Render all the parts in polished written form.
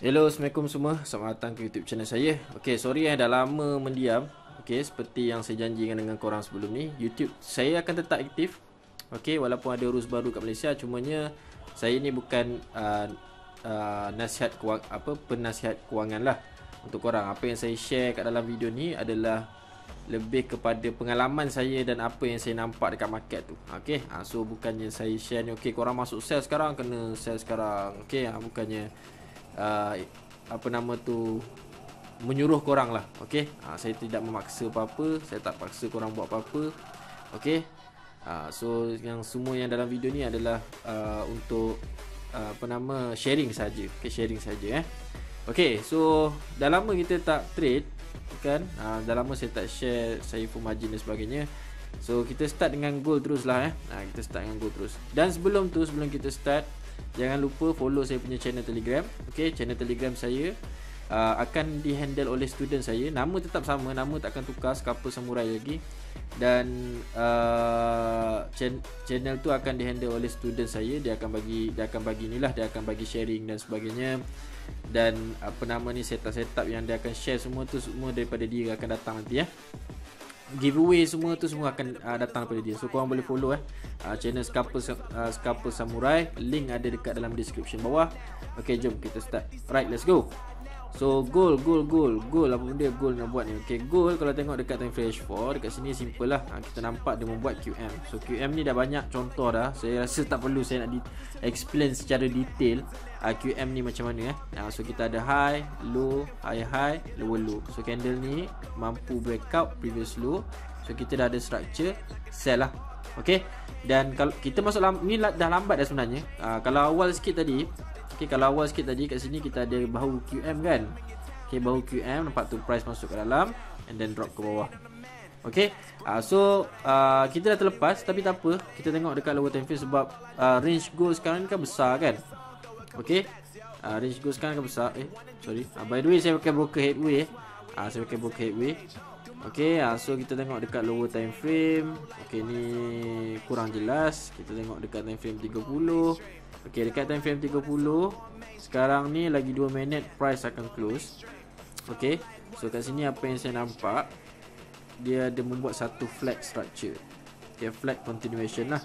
Hello, Assalamualaikum semua. Selamat datang ke YouTube channel saya. Okay, sorry dah lama mendiam. Okay, seperti yang saya janjikan dengan korang sebelum ni, YouTube saya akan tetap aktif. Okay, walaupun ada rules baru kat Malaysia, cumanya saya ni bukan penasihat kewangan lah untuk korang. Apa yang saya share kat dalam video ni adalah lebih kepada pengalaman saya dan apa yang saya nampak dekat market tu. Okay, so bukannya saya share ni, okay korang masuk sell sekarang, kena sell sekarang. Okay, bukannya apa nama tu, menyuruh korang lah. Okay, saya tidak memaksa apa-apa, saya tak paksa korang buat apa-apa. Okay, so yang semua yang dalam video ni adalah untuk sharing saja. Okay, sharing saja. Okay, so dah lama kita tak trade kan, dah lama saya tak share saya full margin dan sebagainya. So kita start dengan gold terus lah. Kita start dengan gold terus. Dan sebelum kita start, jangan lupa follow saya punya channel Telegram. Okay, channel Telegram saya akan dihandle oleh student saya. Nama tetap sama, nama tak akan tukar, Scalper Samurai lagi. Dan channel tu akan dihandle oleh student saya. Dia akan bagi sharing dan sebagainya. Dan setup yang dia akan share semua tu semua daripada dia akan datang nanti giveaway semua tu semua akan datang daripada dia. So korang boleh follow channel Scalper Samurai. Link ada dekat dalam description bawah. Okay, jom kita start. Right, let's go. So gold apa benda gold nak buat ni. Okay, gold kalau tengok dekat time frame H4, dekat sini simple lah. Kita nampak dia membuat QM. So QM ni dah banyak contoh dah. Saya rasa tak perlu saya nak explain secara detail QM ni macam mana. So kita ada high, low, high, low. So candle ni mampu breakout previous low. So kita dah ada structure sell lah. Okay, dan kalau kita masuk ni dah lambat dah sebenarnya. Kalau awal sikit tadi, kat sini kita ada bahu QM kan. Okay, bahu QM nampak tu price masuk ke dalam and then drop ke bawah. Okay, so kita dah terlepas, tapi tak apa, kita tengok dekat lower time frame sebab range gold sekarang ni kan besar kan. Okay, range gold sekarang kan besar. By the way saya pakai broker headway. Okay, so kita tengok dekat lower time frame. Okay, ni kurang jelas. Kita tengok dekat time frame 30. Okay, dekat time frame 30 sekarang ni lagi 2 minit price akan close. Okay, so kat sini apa yang saya nampak, dia ada membuat satu flag structure. Okay, flag continuation lah.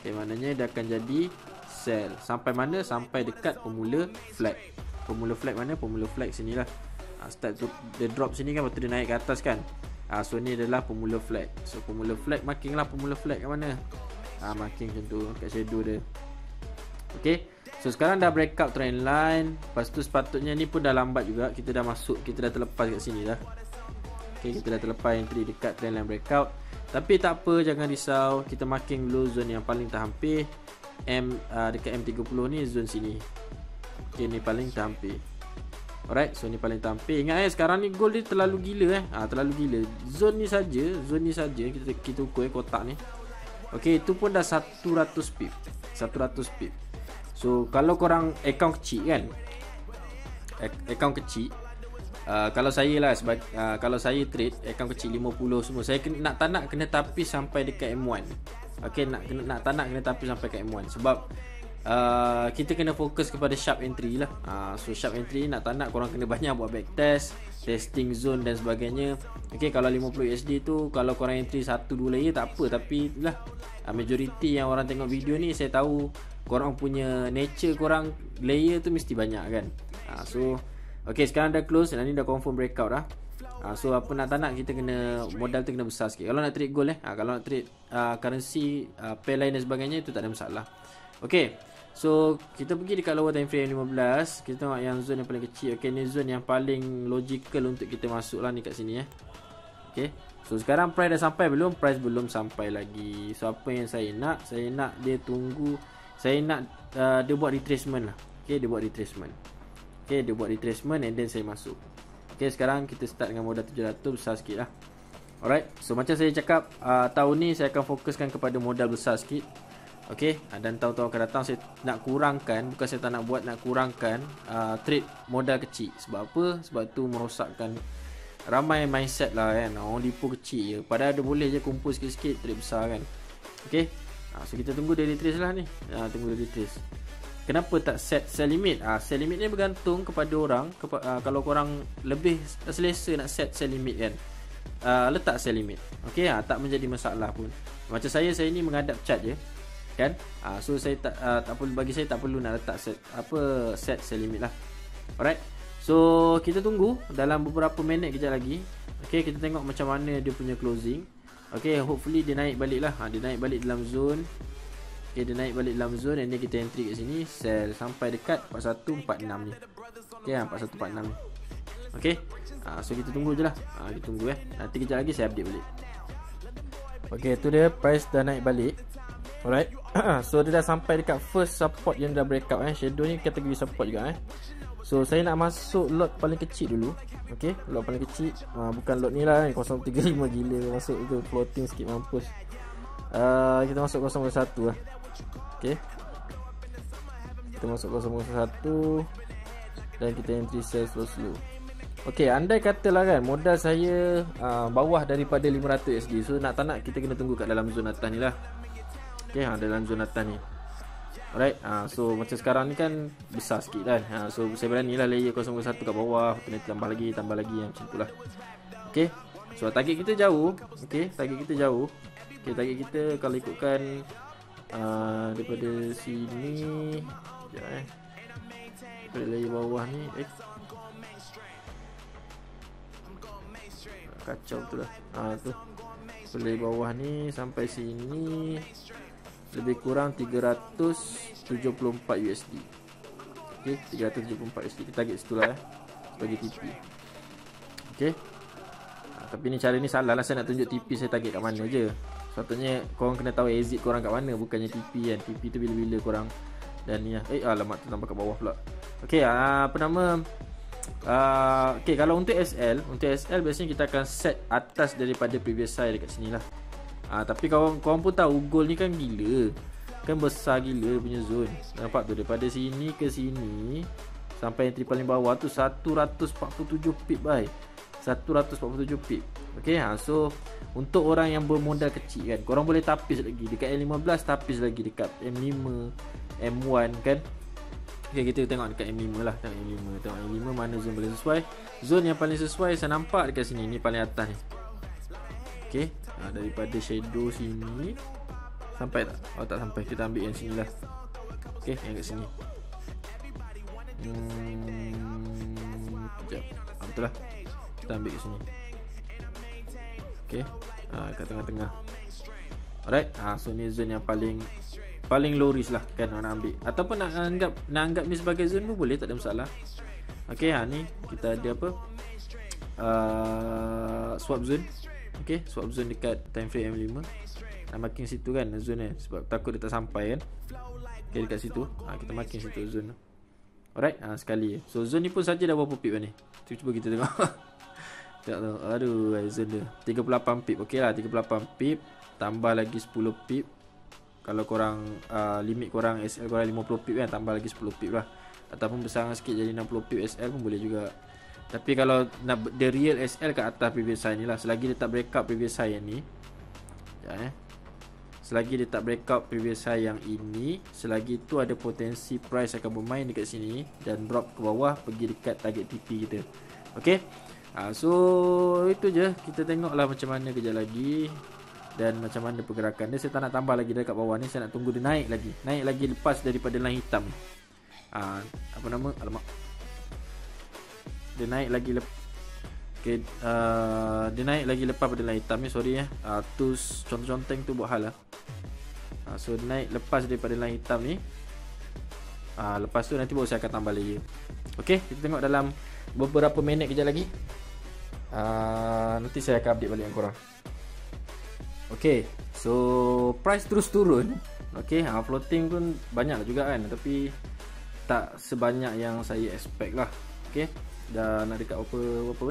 Okay, maknanya dia akan jadi sell. Sampai mana? Sampai dekat pemula flag. Pemula flag mana? Pemula flag sini lah. Start tu dia drop sini kan, lepas tu dia naik ke atas kan. So ni adalah pemula flag. So pemula flag, marking lah pemula flag kat mana. Marking macam tu kat shadow dia. Okay, so sekarang dah breakout trend line. Lepas tu sepatutnya ni pun dah lambat juga. Kita dah masuk, kita dah terlepas kat sini dah. Okay, kita dah terlepas entry dekat trend line breakout. Tapi tak apa, jangan risau. Kita marking dulu zone yang paling terhampir. Dekat M30 ni zone sini. Okay, ni paling terhampir. Alright, so ni paling terhampir. Ingat sekarang ni gold ni terlalu gila terlalu gila. Zone ni saja kita ukur kotak ni. Okay, itu pun dah 100 pip. 100 pip. So kalau korang account kecil kan, account kecil, kalau saya lah kalau saya trade account kecil 50 semua, saya nak tak nak kena tapis sampai dekat M1. Okay, nak tak nak kena tapis sampai ke M1 sebab kita kena fokus kepada sharp entry lah. So sharp entry nak tak nak korang kena banyak buat backtest, testing zone dan sebagainya. Okay, kalau 50 USD tu kalau korang entry 1-2 layer tak apa, tapi lah majority yang orang tengok video ni, saya tahu korang punya nature, korang layer tu mesti banyak kan. So okay, sekarang dah close dan ni dah confirm breakout dah. So apa nak tak nak kita kena modal tu kena besar sikit kalau nak trade gold kalau nak trade currency pair lain dan sebagainya itu tak ada masalah. Okay, so kita pergi dekat lower time frame 15. Kita tengok yang zone yang paling kecil. Okay, ni zone yang paling logical untuk kita masuk lah ni kat sini Okay, so sekarang price dah sampai belum? Price belum sampai lagi. So apa yang saya nak dia tunggu. Saya nak dia buat retracement lah. Okay, dia buat retracement. Okay, dia buat retracement and then saya masuk. Okay, sekarang kita start dengan modal 700, besar sikit lah. Alright, so macam saya cakap, tahun ni saya akan fokuskan kepada modal besar sikit. Okay, dan tahun-tahun akan datang saya nak kurangkan, bukan saya tak nak buat, nak kurangkan trade modal kecil. Sebab apa? Sebab tu merosakkan ramai mindset lah kan. Orang lipu kecil je, padahal dia boleh je kumpul sikit-sikit trade besar kan. Okay, so kita tunggu dia retrace lah ni. Tunggu dia retrace. kenapa tak set sell limit? Sell limit ni bergantung kepada orang. Kalau korang lebih selesa nak set sell limit kan, letak sell limit. Okey, tak menjadi masalah pun. Macam saya ni menghadap chart je kan. So saya tak perlu, bagi saya tak perlu nak letak set sell limit lah. Alright. So kita tunggu dalam beberapa minit kejap lagi. Okey, kita tengok macam mana dia punya closing. Okey, hopefully dia naik balik lah. Dia naik balik dalam zone. Okay, dia naik balik dalam zone. Dan kita entry kat sini, sell sampai dekat 4146 ni. Okay, 4146 ni. Okay, so kita tunggu je lah. Kita tunggu nanti kejap lagi saya update balik. Okay, tu dia, price dah naik balik. Alright. So dia dah sampai dekat first support yang dah breakout. Shadow ni kategori support juga. So saya nak masuk lot paling kecil dulu. Okay, lot paling kecil. Bukan lot ni lah, 035 gila. Masuk itu floating sikit mampus. Kita masuk 001 lah. Okay, kita masuk 001 dan kita entry sell slow. Okay, andai katalah kan modal saya bawah daripada 500 USD. So tak nak, kita kena tunggu kat dalam zone atas ni lah. Okay, dalam zone atas ni. Alright, so macam sekarang ni kan besar sikit kan. So saya berani lah layer 001 kat bawah. Kena tambah lagi macam tu lah. Okay, so target kita jauh. Okay, target kita jauh. Okay, target kita kalau ikutkan daripada sini sekejap daripada layer bawah ni kacau betul lah. Tu daripada layer bawah ni sampai sini lebih kurang 374 USD. Okay, 374 USD kita target situ lah sebagai TP. Okay, tapi ni cara ni salah lah. Saya nak tunjuk TP saya target kat mana je. Sepatutnya korang kena tahu exit korang kat mana, bukannya TP kan. TP tu bila-bila korang. Dan ni alamat tu nampak kat bawah pula. Okey, apa nama, okey, kalau untuk SL biasanya kita akan set atas daripada previous high dekat sini lah. Tapi korang pun tahu gold ni kan gila, kan besar gila punya zone. Nampak tu, daripada sini ke sini sampai entry paling bawah tu 147 pip bye. 147 pip. Okey, so untuk orang yang bermodal kecil kan, korang boleh tapis lagi dekat M15, tapis lagi dekat M5, M1 kan. Okey, kita tengok dekat M5 lah. Tengok M5 mana zone paling sesuai. Zone yang paling sesuai saya nampak dekat sini, ni paling atas ni. Okey, daripada shadow sini sampai tak? Tak sampai. Kita ambil yang sini lah. Okey, yang kat sini. Sekejap. Betul lah. Kita ambil kat sini. Okay, kat tengah-tengah. Alright, so ni zone yang paling low risk lah kan orang nak ambil. Ataupun nak anggap ni sebagai zone pun boleh, tak ada masalah. Okay, ni kita ada apa, swap zone. Okay, swap zone dekat time frame M5. Nak marking situ kan zone ni, sebab takut dia tak sampai kan. Okay, dekat situ kita marking situ zone. Alright, sekali. So zone ni pun saja dah berapa pip ni. Cuba kita tengok. Tak tahu. Aduh, zone dia 38 pip. Okey lah, 38 pip tambah lagi 10 pip. Kalau korang limit korang SL korang 50 pip kan, tambah lagi 10 pip lah. Ataupun besarkan sikit jadi 60 pip SL pun boleh juga. Tapi kalau nak the real SL kat atas previous high ni lah. Selagi dia tak break up previous high yang ni, selagi dia tak break up previous high yang ini, selagi tu ada potensi price akan bermain dekat sini dan drop ke bawah pergi dekat target TP kita. Okey, so itu je. Kita tengoklah macam mana kejap lagi dan macam mana pergerakan dia. Saya tak nak tambah lagi dekat bawah ni. Saya nak tunggu dia naik lagi lepas daripada line hitam. Apa nama, alamak, dia naik lagi okay, dia naik lagi lepas pada line hitam ni. Sorry tu conteng tu buat hal lah. So naik lepas daripada line hitam ni. Lepas tu nanti baru saya akan tambah layer. Okay, kita tengok dalam beberapa minit kejap lagi. Nanti saya akan update balik dengan korang. Okay, so price terus turun. Okay, floating pun banyak juga kan, tapi tak sebanyak yang saya expect lah. Okay, dah nak dekat berapa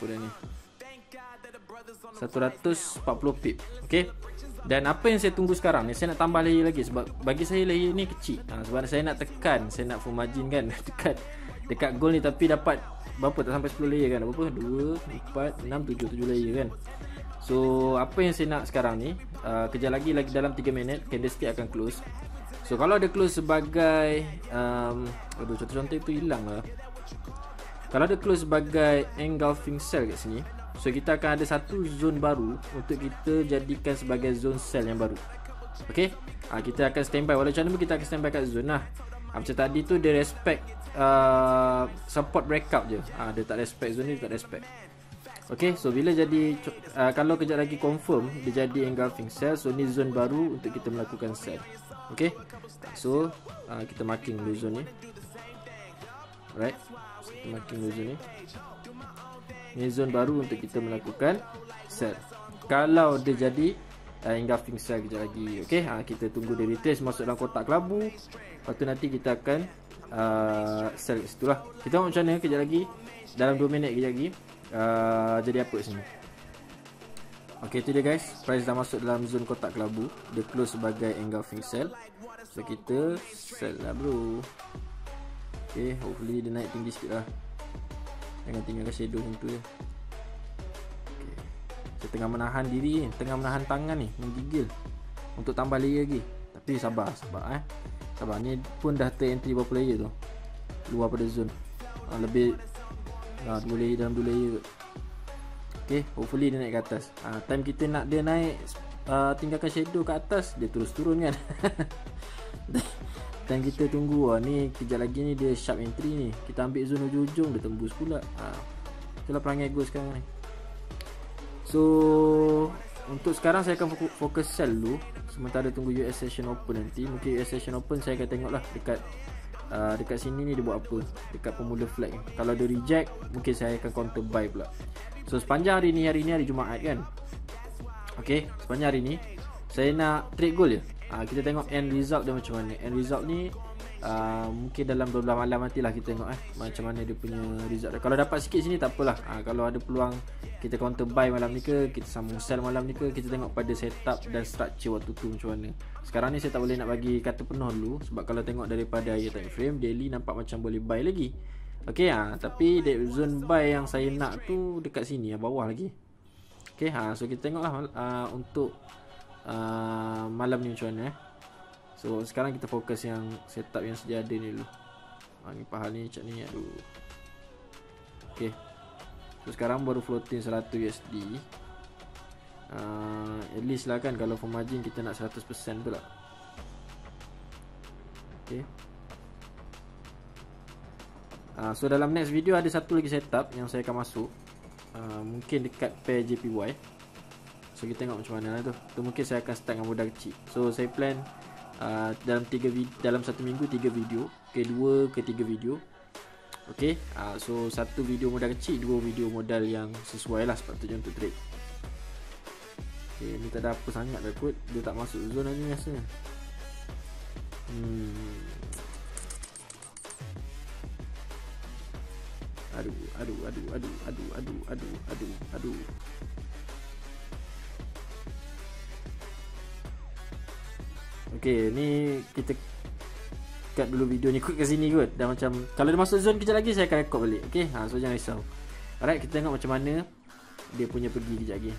dah ni, 140 pip. Okay, dan apa yang saya tunggu sekarang ni, saya nak tambah layer lagi. Sebab bagi saya layer ni kecil. Sebab saya nak tekan, saya nak full margin kan. Dekat gold ni, tapi dapat berapa, tak sampai 10 layer kan. Berapa, 2, 4, 6, 7 layer kan. So apa yang saya nak sekarang ni, kejap lagi dalam 3 minit candlestick akan close. So kalau ada close sebagai aduh, contoh-contoh itu hilang lah. Kalau ada close sebagai engulfing sell kat sini, so kita akan ada satu zone baru untuk kita jadikan sebagai zone sell yang baru. Okay, kita akan standby. Walau macam mana kita akan standby kat zone lah. Macam tadi tu dia respect support breakout je. Dia tak respect zone ni, dia tak respect. Okay, so bila jadi kalau kejap lagi confirm dia jadi engulfing sell, so ni zone baru untuk kita melakukan sell. Okay, so kita marking dulu zone ni. Alright, kita marking dulu zone ni. Ni zone baru untuk kita melakukan sell. Kalau dia jadi engulfing sell kejap lagi. Okay, kita tunggu dia retrace masuk dalam kotak kelabu. Lepas tu nanti kita akan sell kat situ lah. Kita tengok macam mana kejap lagi. Dalam 2 minit kejap lagi jadi apa kat sini. Okay, tu dia guys. Price dah masuk dalam zone kotak kelabu. Dia close sebagai engulfing sell. So kita sell lah bro. Okay, hopefully dia naik tinggi sikit lah. Jangan tinggalkan shadow macam tu je. Okay. Saya tengah menahan diri, tengah menahan tangan ni, menggigil untuk tambah layer lagi. Tapi sabar Sabar, ni pun dah ter-entry berapa layer tu, luar pada zone. Lebih 2 layer dalam 2 layer. Okay, hopefully dia naik ke atas. Time kita nak dia naik, tinggalkan shadow kat atas, dia terus turun kan. Dan kita tunggu ni kejap lagi ni dia sharp entry ni. Kita ambil zone ujung-ujung, dia tembus pula. Itulah perangai gue sekarang ni. So untuk sekarang saya akan fokus sell dulu, sementara tunggu US Session Open nanti. Mungkin US Session Open saya akan tengok lah dekat sini ni dia buat apa, dekat pemula flag. Kalau dia reject, mungkin saya akan counter buy pula. So sepanjang hari ni hari Jumaat kan. Okay, sepanjang hari ni saya nak trade gold je. Kita tengok end result dia macam mana. End result ni mungkin dalam 12 malam nantilah kita tengok macam mana dia punya result. Kalau dapat sikit sini tak apalah. Kalau ada peluang kita counter buy malam ni ke, kita sambung sell malam ni ke, kita tengok pada setup dan structure waktu tu macam mana. Sekarang ni saya tak boleh nak bagi kata penuh dulu, sebab kalau tengok daripada higher time frame, daily nampak macam boleh buy lagi. Okay, tapi zone buy yang saya nak tu dekat sini, bawah lagi. Okay, so kita tengoklah untuk malam ni macam mana. So sekarang kita fokus yang setup yang sedia ada ni dulu. Ni pahal ni macam ni, aduh. Okay, so sekarang baru floating 100 USD. At least lah kan, kalau for margin kita nak 100% tu lah. Okay, so dalam next video ada satu lagi setup yang saya akan masuk, mungkin dekat pair JPY. So kita tengok macam mana lah tu. Tu mungkin saya akan start dengan modal kecil. So saya plan dalam satu minggu 3 video, okay, 2 ke 3 video. Okay, so satu video modal kecil, 2 video modal yang sesuai lah sepatutnya untuk trade. Okay, ni tak ada apa sangat dah kot. Dia tak masuk zone ni rasanya. Aduh. Okay, ni kita cut dulu video ni kot kat sini kot. Dah macam kalau dia masuk zone kejap lagi saya akan record balik. Okay, so jangan risau. Alright, kita tengok macam mana dia punya pergi kejap lagi.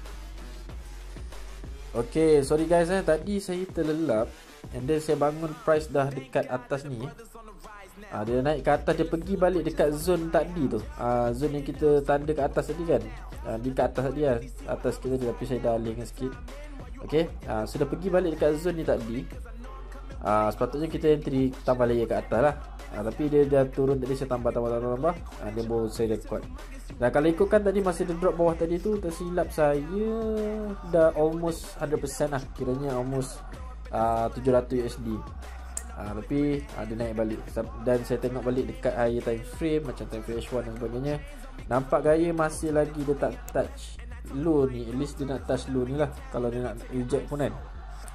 Okay, sorry guys, tadi saya terlelap and then saya bangun price dah dekat atas ni. Dia naik ke atas, dia pergi balik dekat zone tadi tu. Zone yang kita tanda kat atas tadi kan. Di kat atas tadi lah, atas kita tu, tapi saya dah alihkan sikit. Okay, sudah pergi balik dekat zone ni tadi. Sepatutnya kita entry tambah layer kat atas lah. Tapi dia dah turun tadi, saya tambah. Dia baru saya record. Dan kalau ikutkan tadi masih dia drop bawah tadi tu, tersilap saya dah almost 100% lah. Kiranya almost 700 USD. Tapi dia naik balik. Dan saya tengok balik dekat higher time frame, macam time frame H1 dan sebagainya, nampak gaya masih lagi dia tak touch low ni. At least dia nak touch low ni lah kalau dia nak reject pun kan.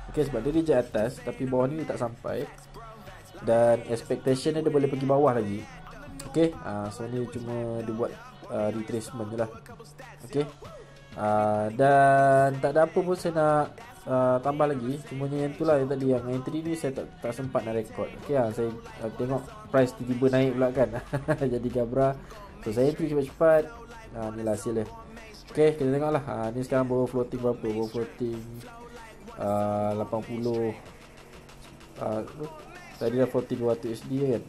Okay, sebab dia reject atas, tapi bawah ni dia tak sampai. Dan expectation dia boleh pergi bawah lagi. Okay, so ni cuma dia buat retracement je lah. Okay, dan tak ada apa pun saya nak tambah lagi. Cuma yang tu lah yang tadi, yang entry ni saya tak sempat nak record. Okay, saya tengok price tiba-tiba naik pula kan. Jadi gabra. So saya entry cepat-cepat. Ni lah hasil dia. Ok, Okay, kita tengok lah. Ni sekarang baru floating berapa? Baru floating 80. Tadi dah floating 200 USD kan.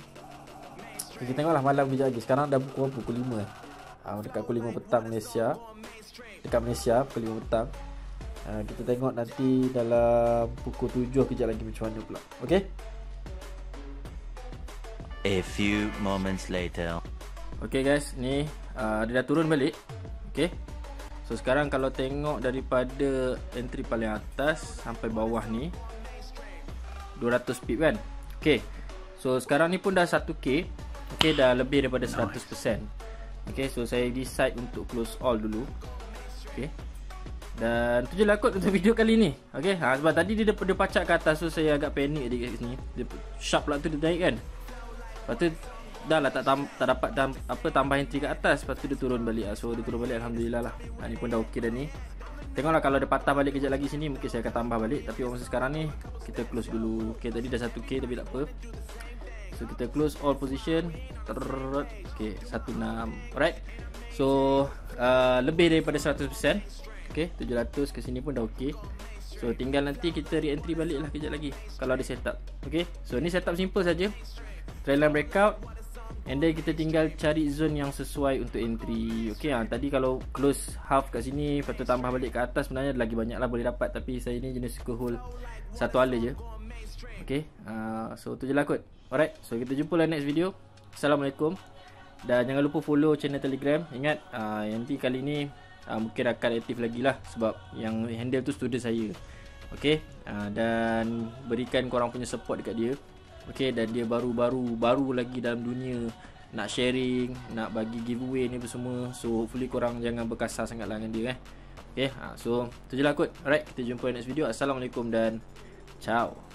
Okay, kita tengok lah malam kejap lagi. Sekarang dah pukul 5 dekat pukul 5 petang Malaysia. Dekat Malaysia pukul 5 petang. Kita tengok nanti dalam pukul 7 kejap lagi macam mana pula. Okay. A few moments later. Okay guys, ni dia dah turun balik. Okay. So sekarang kalau tengok daripada entry paling atas sampai bawah ni 200 pip kan. Okay. So sekarang ni pun dah 1k. Okay, dah lebih daripada 100%. Okay, so saya decide untuk close all dulu. Okay. Dan tu je lah kot untuk video kali ni. Okay, sebab tadi dia pacak ke atas, so saya agak panik dekat sini. Dia sharp lah tu dia naik kan. Lepas tu dah lah tak dapat tambah entry kat atas. Lepas tu dia turun balik. So dia turun balik, Alhamdulillah lah. Ni pun dah okey dah ni. Tengoklah kalau dia patah balik kejap lagi sini, mungkin saya akan tambah balik. Tapi masa sekarang ni kita close dulu. Okay, tadi dah 1k tapi tak apa. So kita close all position. Okay, 16. Alright. So lebih daripada 100%. Okay, 700 ke sini pun dah okey. So tinggal nanti kita re-entry balik lah kejap lagi kalau ada setup. Okay, so ni setup simple saja. Trendline breakout, and then kita tinggal cari zone yang sesuai untuk entry. Okay, tadi kalau close half kat sini, lepas tu tambah balik ke atas, sebenarnya lagi banyak lah boleh dapat. Tapi saya ni jenis suka hold satu hala je. Okay, so tu je lah kot. Alright, so kita jumpa lah next video. Assalamualaikum. Dan jangan lupa follow channel Telegram. Ingat, nanti kali ni mungkin akan aktif lagi lah, sebab yang handle tu student saya. Okay, dan berikan korang punya support dekat dia. Okay, dan dia baru lagi dalam dunia nak sharing, nak bagi giveaway ni semua. So hopefully korang jangan berkasar sangat lah dengan dia. Okay, so tu je lah kot. Alright, kita jumpa next video. Assalamualaikum dan ciao.